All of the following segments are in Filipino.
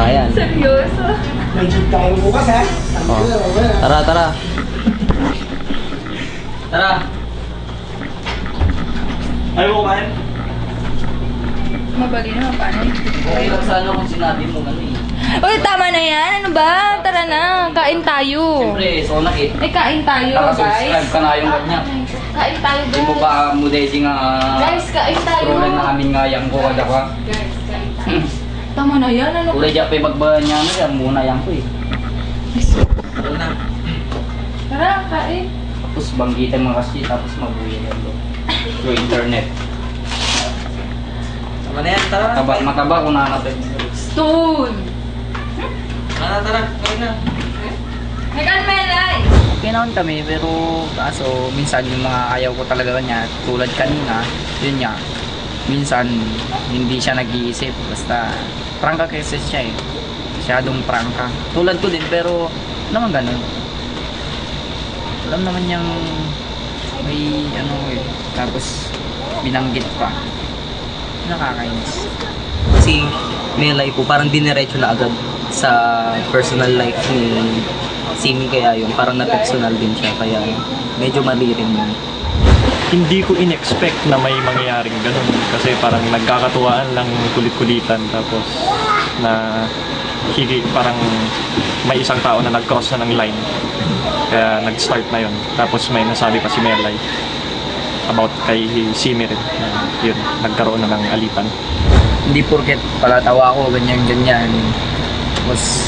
Ayan. Seryoso? Nag-gym tayo bukas ha? Oh. Tara, tara. Tara. Ayaw mo kumain? Mabali naman, paano? Okay lang sana kung sinabi mo eh. Uy, tama na yan. Ano ba? Tara na. Kain tayo. Siyempre, sonak eh. Ay, kain tayo, Nakasubscribe guys. ka na yung ganyan. Kain tayo, Hindi mo guys. ba mudesi nga Guys, kain tayo. scrollan na amin nga yang ko kada ka. Guys, kain tayo. Tama na yan. Ano? Kulay dyan pa ibagbahan niya na yan. Muna yan ko eh. Tara na. Tara, kain. Tapos banggitin mga kasi tapos mabuhay yan doon. Through internet. Tama na yan, tara. Mataba kung nanapin. Stone. Tara, tara. Kain na. Nag-almelay. Okay naman kami pero kaso minsan yung mga ayaw ko talaga niya tulad kanina, yun niya. Minsan hindi siya nag-iisip basta prangka kasi siya eh. Masyadong prangka. Tulad ko din pero naman ganun. Alam naman niyang may ano eh. Tapos binanggit pa. Nakakainis. Kasi may life po, parang diniretso na agad sa personal life ni Simi, kaya yun, parang na-personal din siya, kaya medyo mali rin yun. Hindi ko in-expect na may mangyayaring ganun kasi parang nagkakatuwaan lang, kulit-kulitan, tapos na parang may isang tao na nag-cross na ng line, kaya nag-start na yun. Tapos may nasabi pa si Melay about kay Simi rin, yun, nagkaroon na ng alitan. Hindi porket palatawa ko ganyan-ganyan. Tapos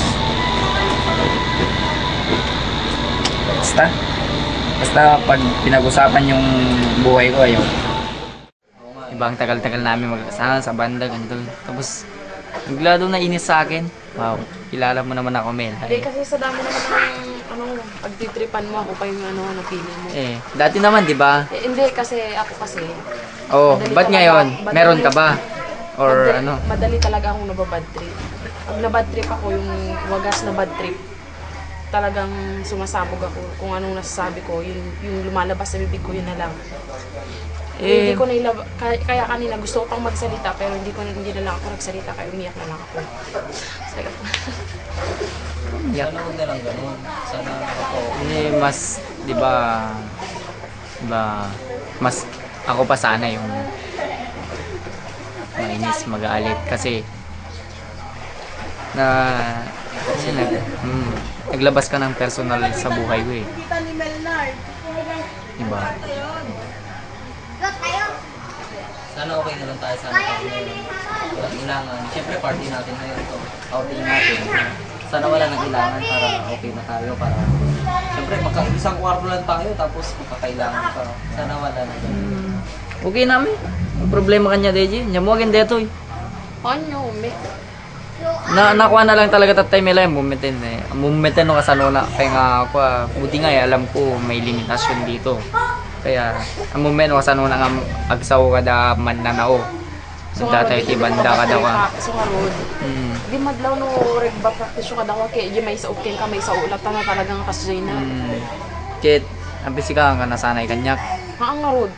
Basta pag pinag-usapan yung buhay ko ayaw. Ibang tagal-tagal namin magkasama sa banda, ganito. Tapos bigla doon nainis sa akin. Wow, kilala mo naman ako, Mel. Hindi kasi sa dami naman ng pagtitripan mo, ako pa yung napili mo. Eh, dati naman, di ba? Eh, hindi kasi ako kasi. Oh, madali ba't talaga ngayon? ako- Meron ka ba? Or ano? Madali talaga akong nababad trip. Pag nabad trip ako, yung wagas na bad trip, talagang sumasabog ako. Kung anong nasasabi ko, yung lumalabas sa bibig ko, yun na lang. Hindi ko nailab... Kaya kanina gusto ko pang magsalita, pero hindi na lang ako nagsalita, kaya umiyak na lang ako. Sagot. Yeah. Sana huwag na lang ganun. Sana ako. Eh, mas, di ba, mas ako pa sana yung mainis, mag-aalit kasi naglabas ka ng personal sa buhay ko eh. Diba? Sana okay na lang tayo sana tayo ngayon. Walang ilangan. Siyempre party natin ngayon to. Outing natin. Sana wala nang ilangan para okay na tayo. Para siyempre isang kwarto lang tayo tapos magkakailangan pa. Sana wala na ganun. Okay namin. Ang problema kanya, Deji. Nyamuagin dito eh. Ano, me? Nakuha na lang talaga tatay nila yung mumitin eh. Mumitin no kasanuna. Kaya nga ako, buti nga eh, alam ko may limitasyon dito. Kaya, ang moment no kasanuna nga agsaw ka da man na nao. So, dati iti banda ka daw ka. So, karod. Di madlaw no regba practice ka daw kaya di may sa ukin ka, may sa ulat na talagang kasjay na. Kit, ang bisika nga nasanay kanyak. Ang karod.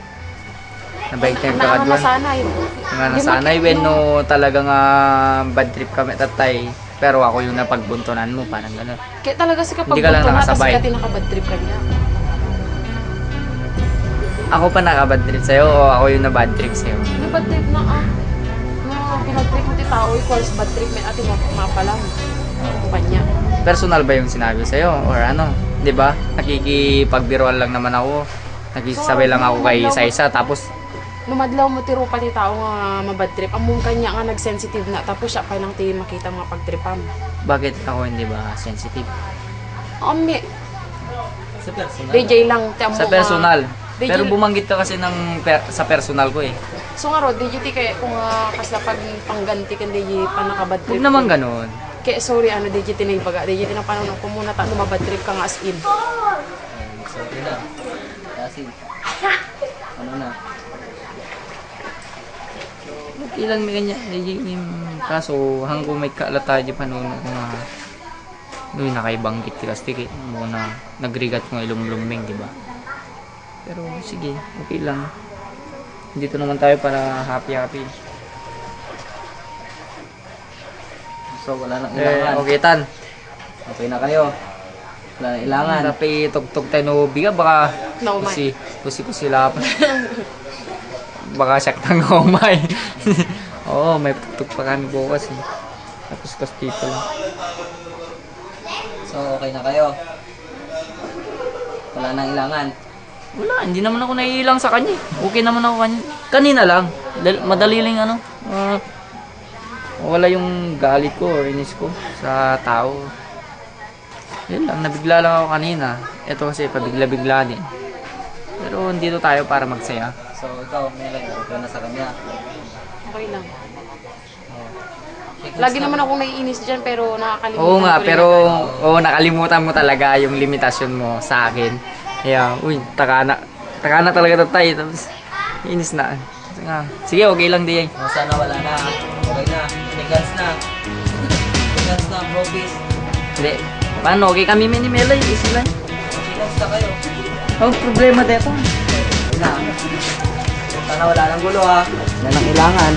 Nabaig tayo ka Naang kadwan. nasanay. Nga nasanay when no talagang bad trip kami tatay. Pero ako yung napagbuntunan mo, parang gano'n. Kaya talaga si kapag Hindi ka lang bunto na, nakasabay. kasi ka tinakabad trip ka niya. Ako pa nakabad trip sa'yo o ako yung na-bad trip sa'yo? Bad trip na pinag trip mo ti tao equals bad trip may ating mapalang. Kanya. Personal ba yung sinabi sa'yo? Or ano? 'Di ba? Nakikipagbiruan lang naman ako. Nagsisabay lang ako kay isa-isa tapos Numadlaw mo tiro pa ti tao nga mabad trip. Among kanya nga nag-sensitive na tapos siya pa lang ti makita mga pagtripam. bakit ako hindi ba sensitive? Ami, Sa personal. DJ lang ti amo Sa nga- personal. DJ Pero bumanggit ka kasi sa personal ko eh. So nga ro, DJ ti kaya kung kasla pag pangganti kan DJ pa nakabad trip. Huwag naman ganun. Kaya sorry DJ ti na ibaga. DJ ti na paano kung muna ta lumabad trip ka nga as in. Sorry na. Kasi ano na. Ilang may ganyan. Kaso hanggang may kalata di pa noon ko nga doon nakaibanggit ti kastikit mo na nagrigat ko nga ilumluming, di ba? Pero sige, okay lang. Dito naman tayo para happy-happy. So wala nang ilangan. Okay, Tan. Okay na kayo. Wala nang ilangan. Tapi tugtog tayo no biga, baka Naumay. pusi sila pa. Baka saktang umay. Oo, may tugtog pa kami bukas eh. Tapos kastito lang. So okay na kayo. Wala nang ilangan. Wala, hindi naman ako naiilang sa kanya. Okay naman ako kanya. Kanina lang. Madali lang ano. Wala yung galit ko or inis ko sa tao. Yun lang, nabigla lang ako kanina. Ito kasi pabigla-bigla din. Pero dito tayo para magsaya. So ikaw, Melay, okay na sa kanya. Okay lang. Shake Lagi hands naman na. ako naiinis dyan pero nakakalimutan Oo nga, ko rin pero na- nakalimutan mo talaga yung limitasyon mo sa akin. Kaya, takana talaga tayo. Tapos, inis na. Kasi nga, sige, okay lang di. Oh, sana wala na. Okay na. Shake hands na. Shake hands na, bro, peace. Hindi. Paano, okay kami ni Melay. Easy lang. Shake hands na kayo. Ang problema dito. Okay na. Sana wala nang gulo ha. Wala nang ilangan.